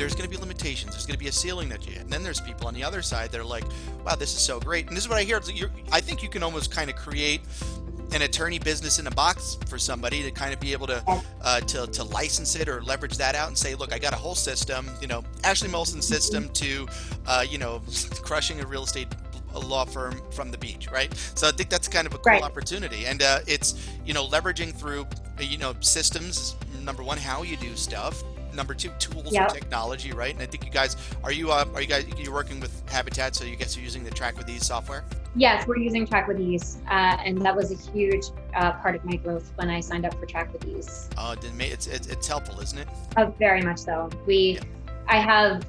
there's going to be limitations. There's going to be a ceiling that you hit. And then there's people on the other side that are like, wow, this is so great. And this is what I hear. I think you can almost kind of create an attorney business in a box for somebody to kind of be able to license it or leverage that out and say, look, I got a whole system, Ashley Molson system to, crushing a real estate law firm from the beach, right? So I think that's kind of a cool opportunity. And it's, leveraging through, systems, number one, how you do stuff. Number two, tools and technology, right? And I think you guys, you're working with Habitat, so you guys are using the Track with Ease software? Yes, we're using Track with Ease, and that was a huge part of my growth when I signed up for Track with Ease. Oh, it's helpful, isn't it? Very much so. I have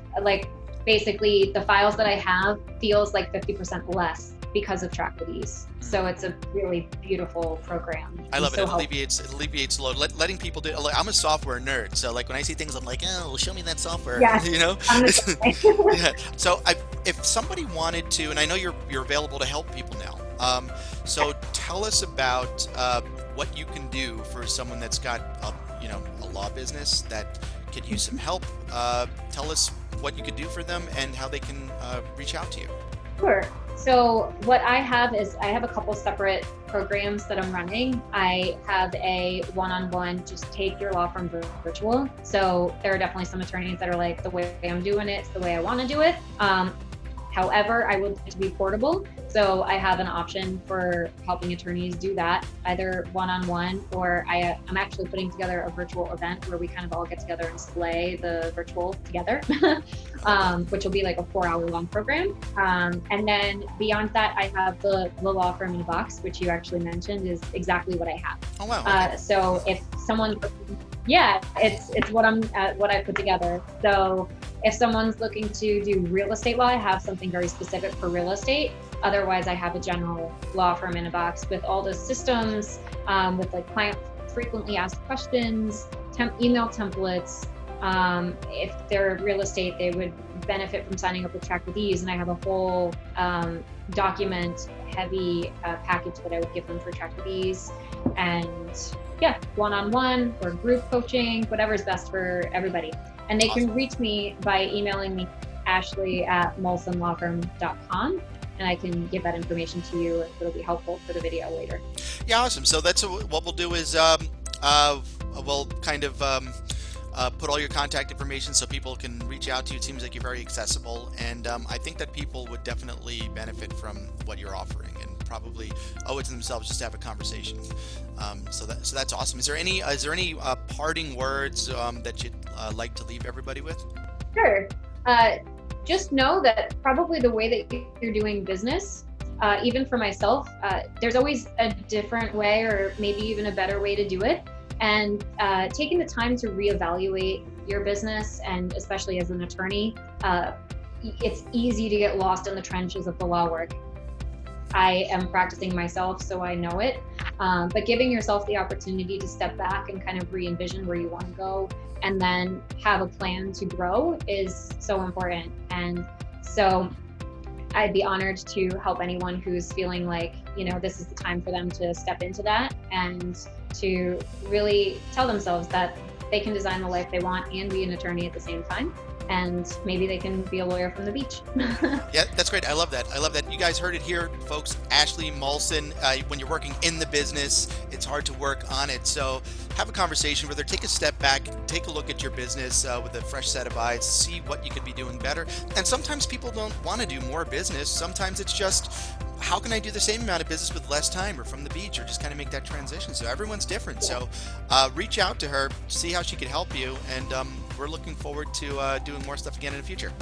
basically the files that I have feels like 50% less because of Track with Ease. So it's a really beautiful program. I love it. It alleviates load. Letting people do. I'm a software nerd, so when I see things, I'm like, oh, show me that software. Yeah. Yeah. So if somebody wanted to, and I know you're available to help people now. So tell us about what you can do for someone that's got a law business that could use some help. Tell us what you could do for them and how they can reach out to you. Sure. So what I have is I have a couple separate programs that I'm running. I have a one-on-one, just take your law firm virtual. So there are definitely some attorneys that are like, the way I'm doing it, it's the way I want to do it. However, I would like to be portable. So I have an option for helping attorneys do that, either one-on-one or I'm actually putting together a virtual event where we kind of all get together and slay the virtual together, which will be like a 4-hour long program. And then beyond that, I have the law firm in a box, which you actually mentioned is exactly what I have. Oh, wow. Okay. So if someone, it's what I put together. So if someone's looking to do real estate law, I have something very specific for real estate. Otherwise, I have a general law firm in a box with all the systems, with client frequently asked questions, email templates. If they're real estate, they would benefit from signing up with Track with Ease, and I have a whole document heavy package that I would give them for Track with Ease. And one-on-one or group coaching, whatever's best for everybody. And they can reach me by emailing me, ashley@molsonlawfirm.com, and I can give that information to you if it'll be helpful for the video later. Yeah, awesome. So that's what we'll do is we'll kind of put all your contact information so people can reach out to you. It seems like you're very accessible, and I think that people would definitely benefit from what you're offering and probably owe it to themselves just to have a conversation. So that's awesome. Is there any parting words that you'd like to leave everybody with? Sure. Just know that probably the way that you're doing business, even for myself, there's always a different way or maybe even a better way to do it. And taking the time to reevaluate your business, and especially as an attorney, it's easy to get lost in the trenches of the law work. I am practicing myself, so I know it. But giving yourself the opportunity to step back and kind of re-envision where you want to go and then have a plan to grow is so important. And so I'd be honored to help anyone who's feeling like, this is the time for them to step into that and to really tell themselves that they can design the life they want and be an attorney at the same time. And maybe they can be a lawyer from the beach. Yeah, that's great. I love that. You guys heard it here, folks. Ashley Molson. When you're working in the business, it's hard to work on it. So have a conversation with her. Take a step back. Take a look at your business with a fresh set of eyes. See what you could be doing better. And sometimes people don't want to do more business. Sometimes it's just, how can I do the same amount of business with less time or from the beach, or just kind of make that transition? So everyone's different. So reach out to her, see how she can help you. And we're looking forward to doing more stuff again in the future.